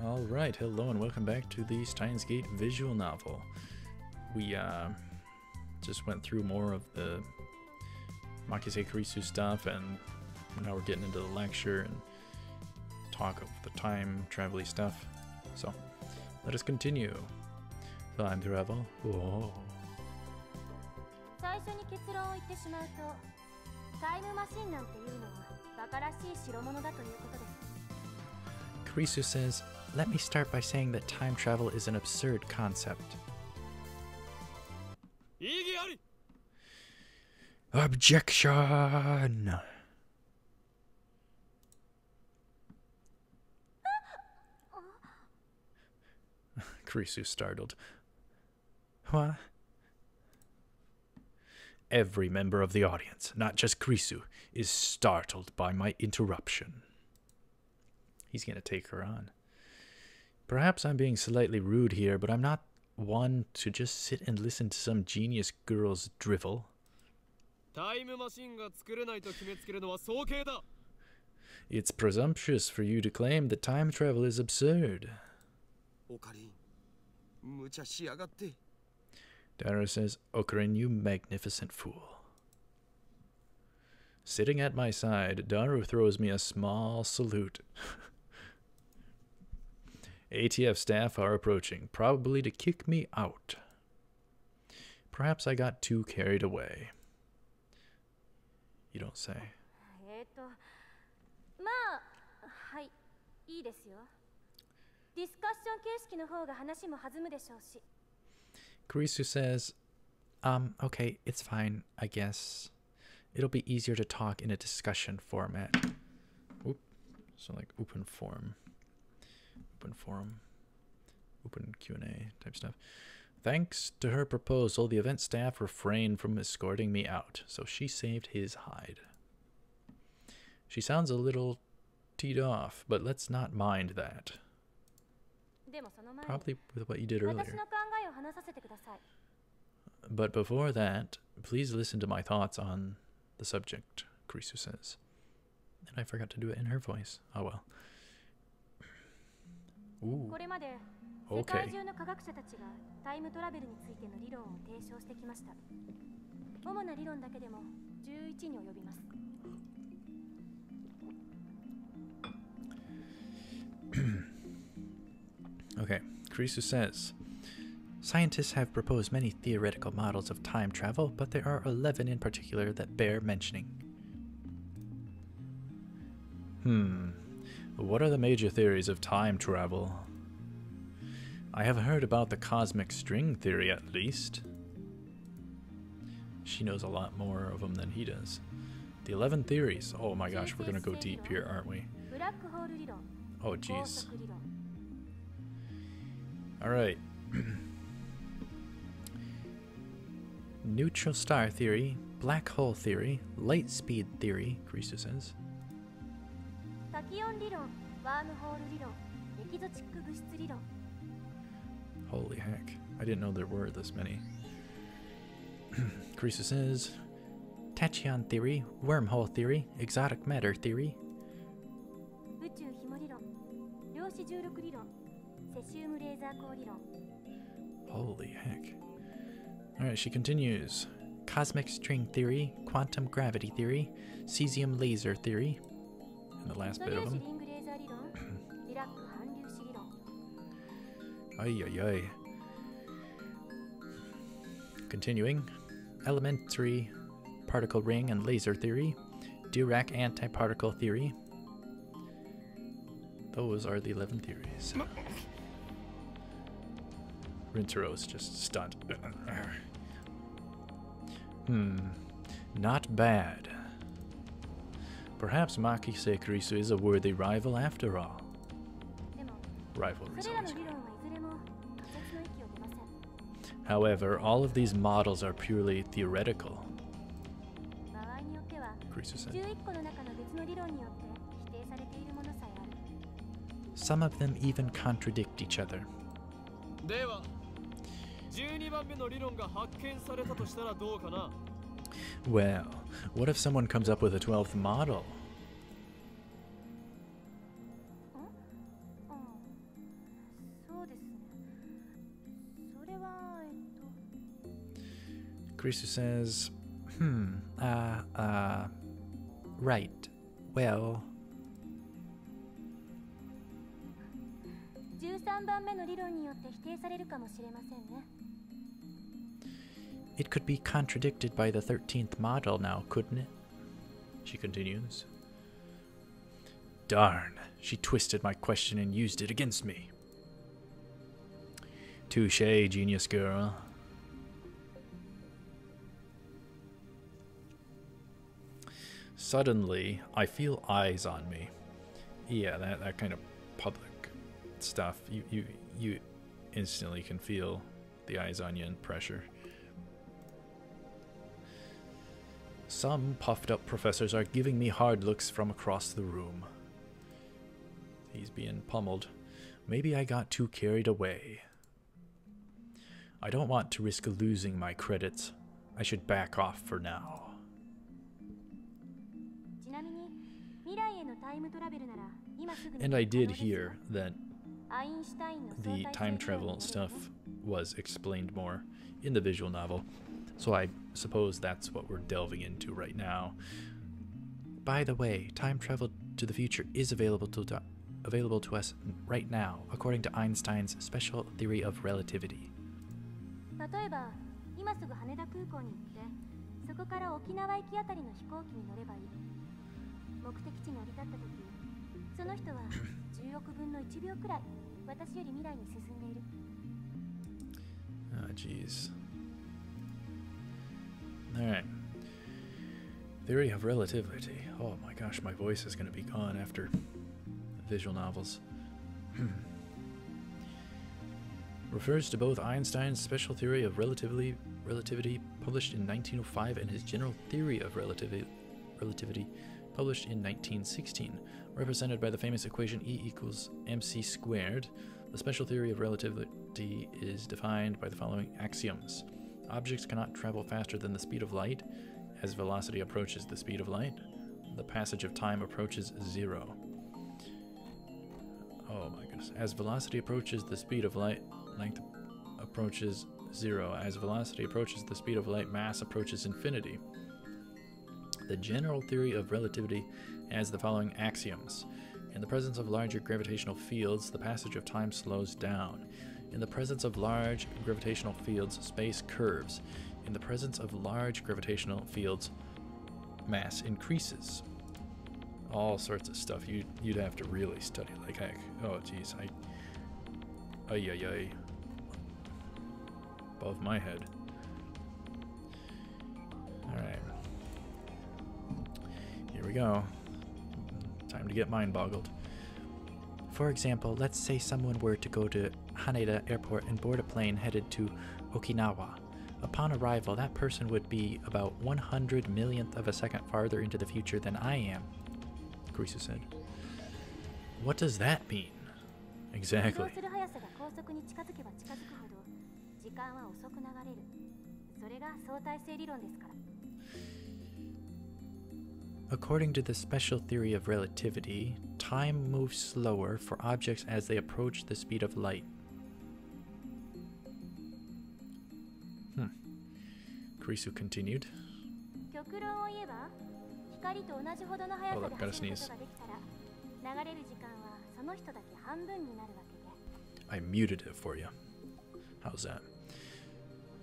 Alright, hello and welcome back to the Steins visual novel. We just went through more of the Makise Kurisu stuff, and now we're getting into the lecture and talk of the time travel-y stuff. So, let us continue. Time travel. Whoa. Kurisu says, "Let me start by saying that time travel is an absurd concept." Objection! Kurisu startled. What? Every member of the audience, not just Kurisu, is startled by my interruption. He's gonna take her on. Perhaps I'm being slightly rude here, but I'm not one to just sit and listen to some genius girl's drivel. It's presumptuous for you to claim that time travel is absurd. Dara says, "Okarin, you magnificent fool." Sitting at my side, Daru throws me a small salute. ATF staff are approaching, probably to kick me out. Perhaps I got too carried away. You don't say. Kurisu says, okay, it's fine, I guess. It'll be easier to talk in a discussion format. Oop, so like open forum. Open forum. Open Q&A type stuff. Thanks to her proposal, the event staff refrained from escorting me out, so she saved his hide. She sounds a little teed off, but let's not mind that. Probably with what you did earlier. But before that, please listen to my thoughts on the subject, Kurisu says. And I forgot to do it in her voice. Oh well. Ooh. Okay. Okay, Kurisu says, scientists have proposed many theoretical models of time travel, but there are 11 in particular that bear mentioning. What are the major theories of time travel? I have heard about the cosmic string theory, at least. She knows a lot more of them than he does. The 11 theories. Oh my gosh, we're gonna go deep here, aren't we? Oh jeez. Alright. Neutral star theory, black hole theory, light speed theory, Kurisu says. Holy heck, I didn't know there were this many. Kurisu says, tachyon theory, wormhole theory, exotic matter theory. Holy heck. Alright, she continues. Cosmic string theory, quantum gravity theory, cesium laser theory. And the last bit of them. Ay ay ay. Continuing. Elementary particle ring and laser theory. Dirac antiparticle theory. Those are the 11 theories. Rintaro's just stunned. Not bad. Perhaps Makise Kurisu is a worthy rival after all. Rivalry is always good. However, all of these models are purely theoretical. Kurisu said. Some of them even contradict each other. Well, what if someone comes up with a 12th model? Kurisu says, right. Well, 13番目の理論によって否定されるかもしれませんね。 it could be contradicted by the 13th model now, couldn't it? She continues. Darn, she twisted my question and used it against me. Touché, genius girl. Suddenly, I feel eyes on me. Yeah, that kind of public stuff. You instantly can feel the eyes on you and pressure. Some puffed up professors are giving me hard looks from across the room. He's being pummeled. Maybe I got too carried away. I don't want to risk losing my credits. I should back off for now. And I did hear that the time travel stuff was explained more in the visual novel, so I suppose that's what we're delving into right now. By the way, time travel to the future is available to us right now, according to Einstein's special theory of relativity. Oh, jeez. Alright. Theory of relativity. Oh my gosh, my voice is going to be gone after visual novels. Refers to both Einstein's special theory of relativity published in 1905 and his general theory of relativity published in 1916, represented by the famous equation E equals mc squared. The special theory of relativity is defined by the following axioms. Objects cannot travel faster than the speed of light. As velocity approaches the speed of light, the passage of time approaches zero. Oh my goodness. As velocity approaches the speed of light, length approaches zero. As velocity approaches the speed of light, mass approaches infinity. The general theory of relativity has the following axioms. In the presence of larger gravitational fields, the passage of time slows down. In the presence of large gravitational fields, space curves. In the presence of large gravitational fields, mass increases. All sorts of stuff you'd have to really study like heck. Oh geez, ay. Above my head. Alright. Here we go. Time to get mind boggled. For example, let's say someone were to go to Haneda Airport and board a plane headed to Okinawa. Upon arrival, that person would be about 100 millionth of a second farther into the future than I am, Kurisu said. What does that mean? Exactly. According to the special theory of relativity, time moves slower for objects as they approach the speed of light. Kurisu continued. Hold up, gotta sneeze. I muted it for you. How's that?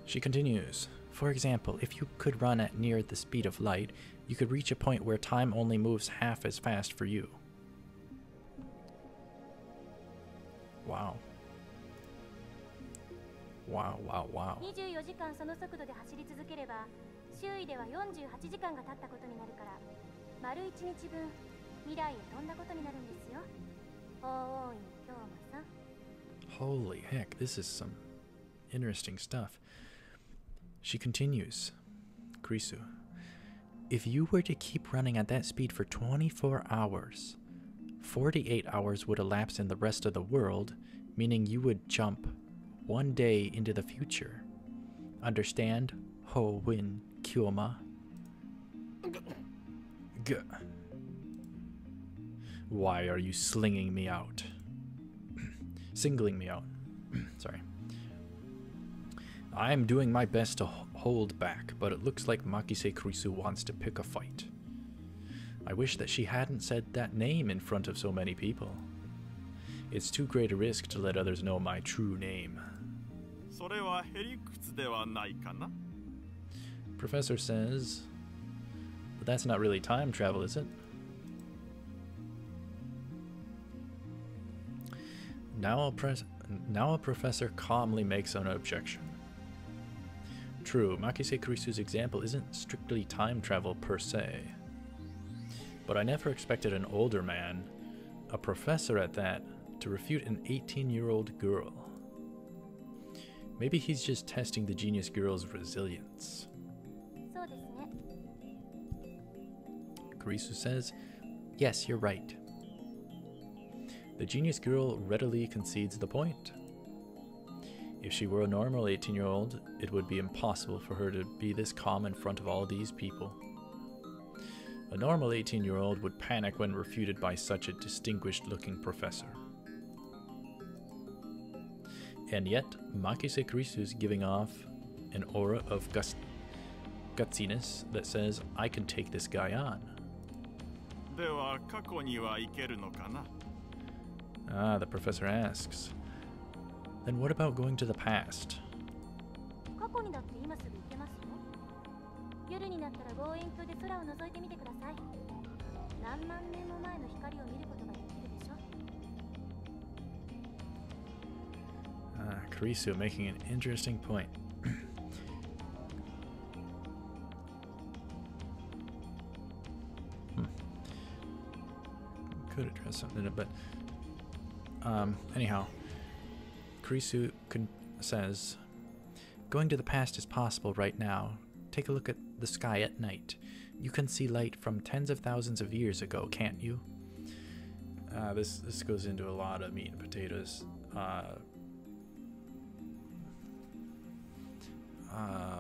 She continues. For example, if you could run at near the speed of light, you could reach a point where time only moves half as fast for you. Wow. Wow. Holy heck, this is some interesting stuff. She continues, Kurisu, if you were to keep running at that speed for 24 hours, 48 hours would elapse in the rest of the world, meaning you would jump 1 day into the future. Understand? Ho Win Kyoma. Why are you slinging me out? Singling me out. Sorry. I'm doing my best to hold back, but it looks like Makise Kurisu wants to pick a fight. I wish that she hadn't said that name in front of so many people. It's too great a risk to let others know my true name. Professor says, but that's not really time travel, is it? Now a professor calmly makes an objection. True, Makise Kurisu's example isn't strictly time travel per se. But I never expected an older man, a professor at that, to refute an 18-year-old girl. Maybe he's just testing the genius girl's resilience. Kurisu says, yes, you're right. The genius girl readily concedes the point. If she were a normal 18-year-old, it would be impossible for her to be this calm in front of all these people. A normal 18-year-old would panic when refuted by such a distinguished-looking professor. And yet, Makise Kurisu's giving off an aura of gutsiness that says, I can take this guy on. Ah, the professor asks. Then what about going to the past? Kurisu making an interesting point. Could address something, but anyhow, Kurisu says, going to the past is possible right now. Take a look at the sky at night. You can see light from tens of thousands of years ago, can't you? This goes into a lot of meat and potatoes.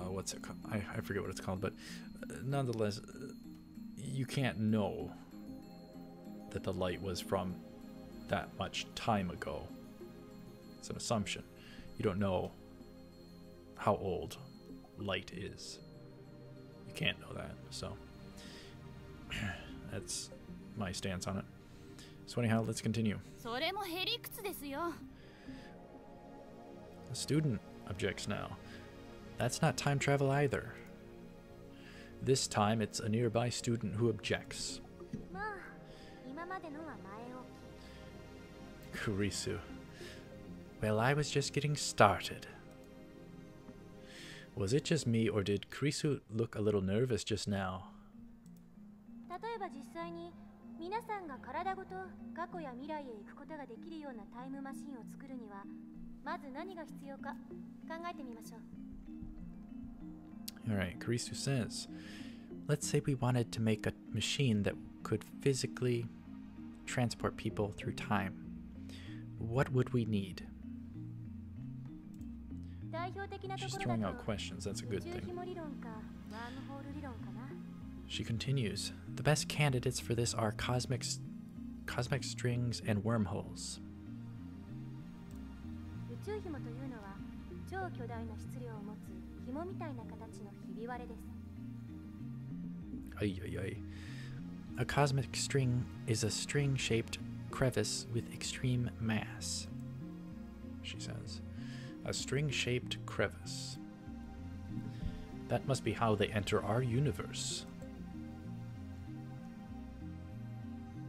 What's it called? I forget what it's called, but nonetheless, you can't know that the light was from that much time ago. It's an assumption. You don't know how old light is. You can't know that, so that's my stance on it. So anyhow, let's continue. A student objects now. That's not time travel either. This time it's a nearby student who objects. Kurisu. Well, I was just getting started. Was it just me, or did Kurisu look a little nervous just now? Alright, Kurisu says, let's say we wanted to make a machine that could physically transport people through time. What would we need? She's throwing out questions, that's a good thing. She continues, the best candidates for this are cosmic strings and wormholes. A cosmic string is a string-shaped crevice with extreme mass, she says. A string-shaped crevice. That must be how they enter our universe.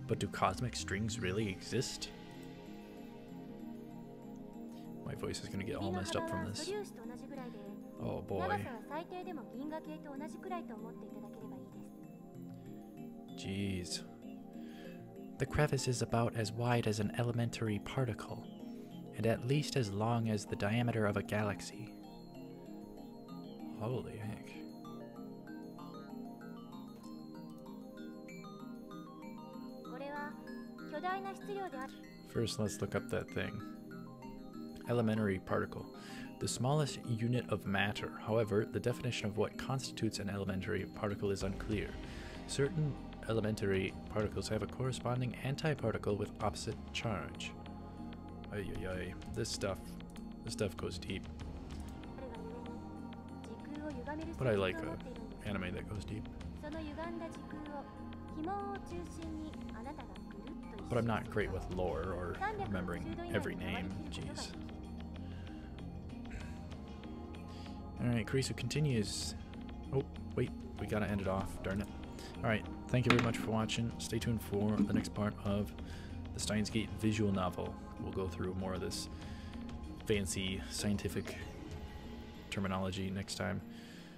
But do cosmic strings really exist? My voice is going to get all messed up from this. Oh boy. Jeez. The crevice is about as wide as an elementary particle, and at least as long as the diameter of a galaxy. Holy heck. First, let's look up that thing. Elementary particle. The smallest unit of matter. However, the definition of what constitutes an elementary particle is unclear. Certain elementary particles have a corresponding antiparticle with opposite charge. This stuff goes deep. But I like a anime that goes deep. But I'm not great with lore or remembering every name. Jeez. Alright, Kurisu continues. Oh, wait. We gotta end it off. Darn it. Alright, thank you very much for watching. Stay tuned for the next part of the Steins Gate visual novel. We'll go through more of this fancy scientific terminology next time.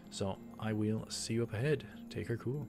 So I will see you up ahead. Take her cool.